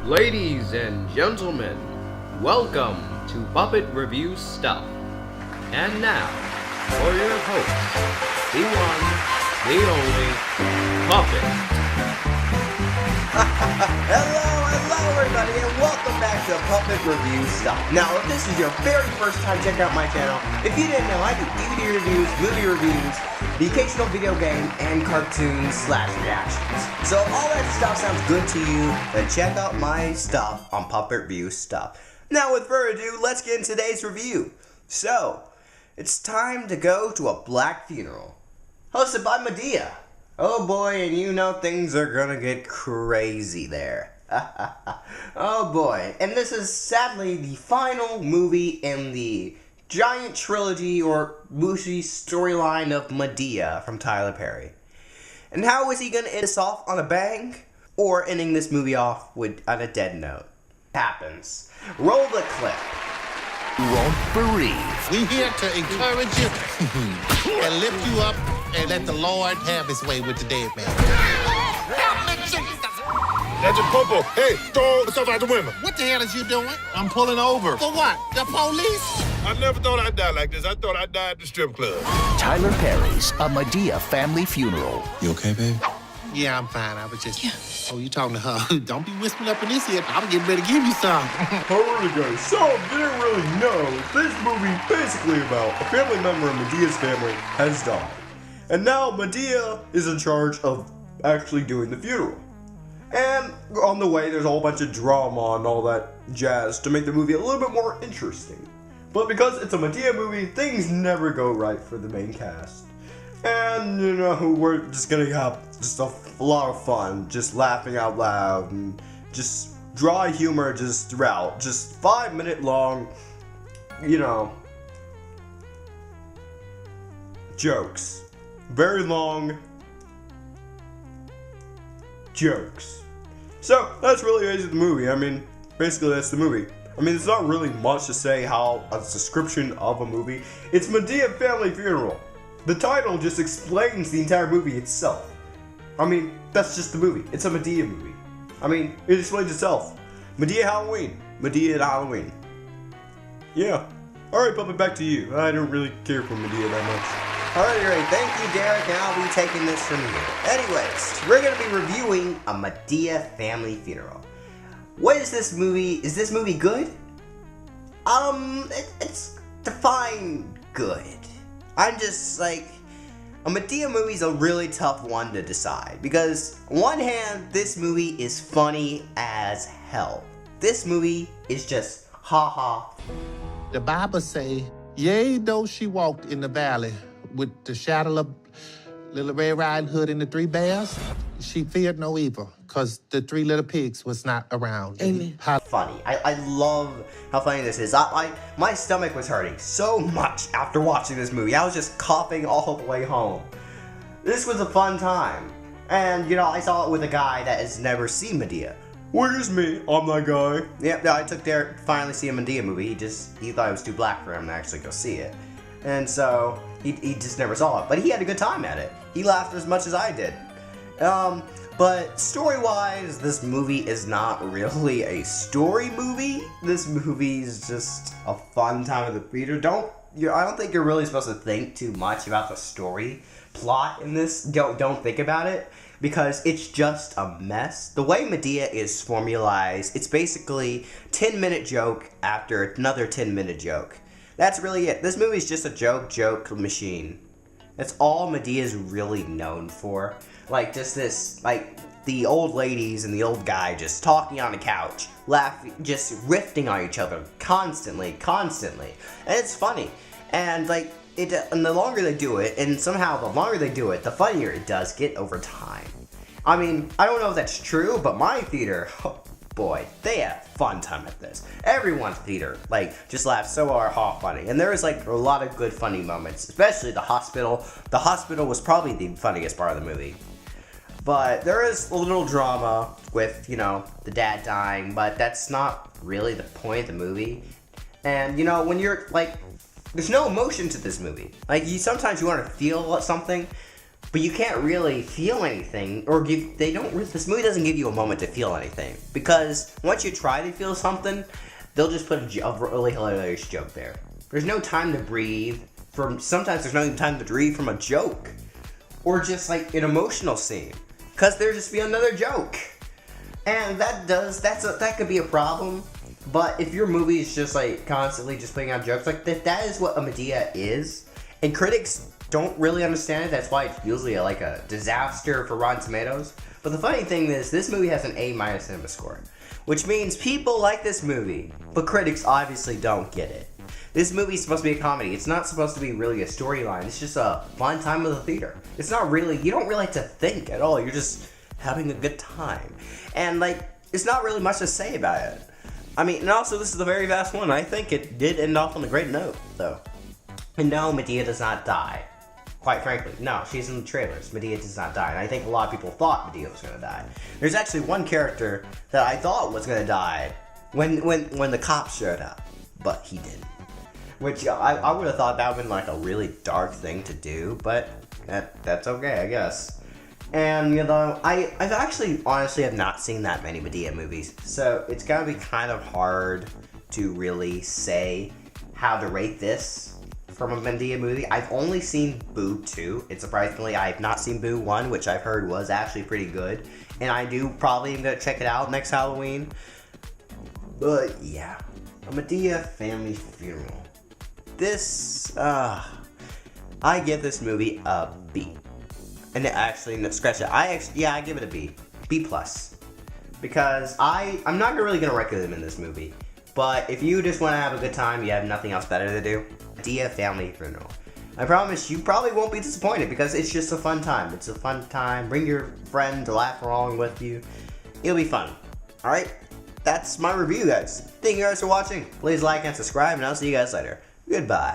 Ladies and gentlemen, welcome to Puppet Review Stuff. And now, for your host, the one, the only, Puppet. Hello everybody, and welcome back to Puppet Review Stuff. Now, if this is your very first time checking out my channel, if you didn't know, I do DVD reviews, movie reviews, the occasional video game, and cartoons / reactions. So if all that stuff sounds good to you, then check out my stuff on Puppet Review Stuff. Now, with further ado, let's get into today's review. So, it's time to go to a black funeral, hosted by Madea. Oh boy, and you know things are gonna get crazy there. Oh boy, and this is sadly the final movie in the giant trilogy or movie storyline of Madea from Tyler Perry. And how is he gonna end this off on a bang? Or ending this movie off on a dead note? Happens. Roll the clip. You won't bereave. We're here to encourage you and lift you up and let the Lord have his way with the dead man. Help me, Jesus! That's a popo. Hey, throw the stuff out the window. What the hell is you doing? I'm pulling over. For what? The police? I never thought I'd die like this. I thought I'd die at the strip club. Tyler Perry's A Madea Family Funeral. You okay, babe? Yeah, I'm fine. I was just... Yeah. Oh, you talking to her? Don't be whispering up in this ear. I'm getting ready to give you some. Alright guys, so if you didn't really know, this movie is basically about a family member of Medea's family has died. And now Madea is in charge of actually doing the funeral. And on the way, there's a whole bunch of drama and all that jazz to make the movie a little bit more interesting. But because it's a Madea movie, things never go right for the main cast. And, you know, we're just gonna have just a lot of fun, just laughing out loud, and just dry humor just throughout. Just 5-minute long, you know, jokes. Very long jokes. So, that's really basically the movie. I mean, basically that's the movie. I mean, there's not really much to say how a description of a movie. It's Madea Family Funeral. The title just explains the entire movie itself. I mean, that's just the movie. It's a Madea movie. I mean, it explains itself. Madea Halloween. Madea at Halloween. Yeah. Alright, Puppet, back to you. I don't really care for Madea that much. Alright, great. Thank you, Derek, and I'll be taking this from you. Anyways, we're going to be reviewing A Madea Family Funeral. What is this movie? Is this movie good? It's define good. I'm just like, a Madea movie's a really tough one to decide. Because, on one hand, this movie is funny as hell. This movie is just ha-ha. The Bible say, yea, though she walked in the valley with the shadow of Little Red Riding Hood and the 3 bears, she feared no evil, because the 3 little pigs was not around. Amen. Funny. I love how funny this is. My stomach was hurting so much after watching this movie. I was just coughing all the way home. This was a fun time. And, you know, I saw it with a guy that has never seen Madea. Where's me? I'm that guy. Yep, I took Derek to finally see a Madea movie. He thought it was too black for him to actually go see it. And so, he just never saw it. But he had a good time at it. He laughed as much as I did. But story-wise, this movie is not really a story movie. This movie is just a fun time at the theater. I don't think you're really supposed to think too much about the story plot in this. Don't think about it, because it's just a mess. The way Madea is formalized, it's basically 10-minute joke after another 10-minute joke. That's really it. This movie is just a joke machine. That's all Madea is really known for. Like, just this, like, the old ladies and the old guy just talking on the couch, laughing, just riffing on each other constantly. And it's funny. And, like, and the longer they do it, and somehow the longer they do it, the funnier it does get over time. I mean, I don't know if that's true, but my theater, oh boy, they had a fun time at this. Everyone's theater, like, just laughed so hard funny. And there was, like, a lot of good funny moments, especially the hospital. The hospital was probably the funniest part of the movie. But there is a little drama with, you know, the dad dying, but that's not really the point of the movie. And, you know, when you're, like, there's no emotion to this movie. Like, sometimes you want to feel something, but you can't really feel anything, or this movie doesn't give you a moment to feel anything, because once you try to feel something, they'll just put a really hilarious joke there. There's no time to breathe. Sometimes there's not even time to breathe from a joke, or just like an emotional scene, because there'll just be another joke, and that could be a problem. But if your movie is just like constantly just putting out jokes, like that is what a Madea is, and critics don't really understand it. That's why it's usually like a disaster for Rotten Tomatoes. But the funny thing is, this movie has an A- cinema score, which means people like this movie, but critics obviously don't get it. This movie's supposed to be a comedy. It's not supposed to be really a storyline. It's just a fun time of the theater. It's not really, you don't really have to think at all. You're just having a good time. And like, it's not really much to say about it. I mean, and also this is the very last one. I think it did end off on a great note, though. And no, Madea does not die. Quite frankly, no, she's in the trailers. Madea does not die, and I think a lot of people thought Madea was gonna die. There's actually one character that I thought was gonna die when the cops showed up, but he didn't. Which I would have thought that would have been like a really dark thing to do, but that's okay, I guess. And you know, I've actually honestly have not seen that many Madea movies, so it's gotta be kind of hard to really say how to rate this from a Madea movie. I've only seen Boo 2, and surprisingly I have not seen Boo 1, which I've heard was actually pretty good, and I do probably am gonna check it out next Halloween. But yeah, a Madea family funeral. This, I give this movie a B. And actually, no, scratch it. I give it a B. B plus. Because I'm not really gonna recommend this movie. But if you just want to have a good time, you have nothing else better to do, Madea Family Funeral. I promise you probably won't be disappointed, because it's just a fun time. It's a fun time. Bring your friend to laugh along with you. It'll be fun. Alright? That's my review, guys. Thank you guys for watching. Please like and subscribe, and I'll see you guys later. Goodbye.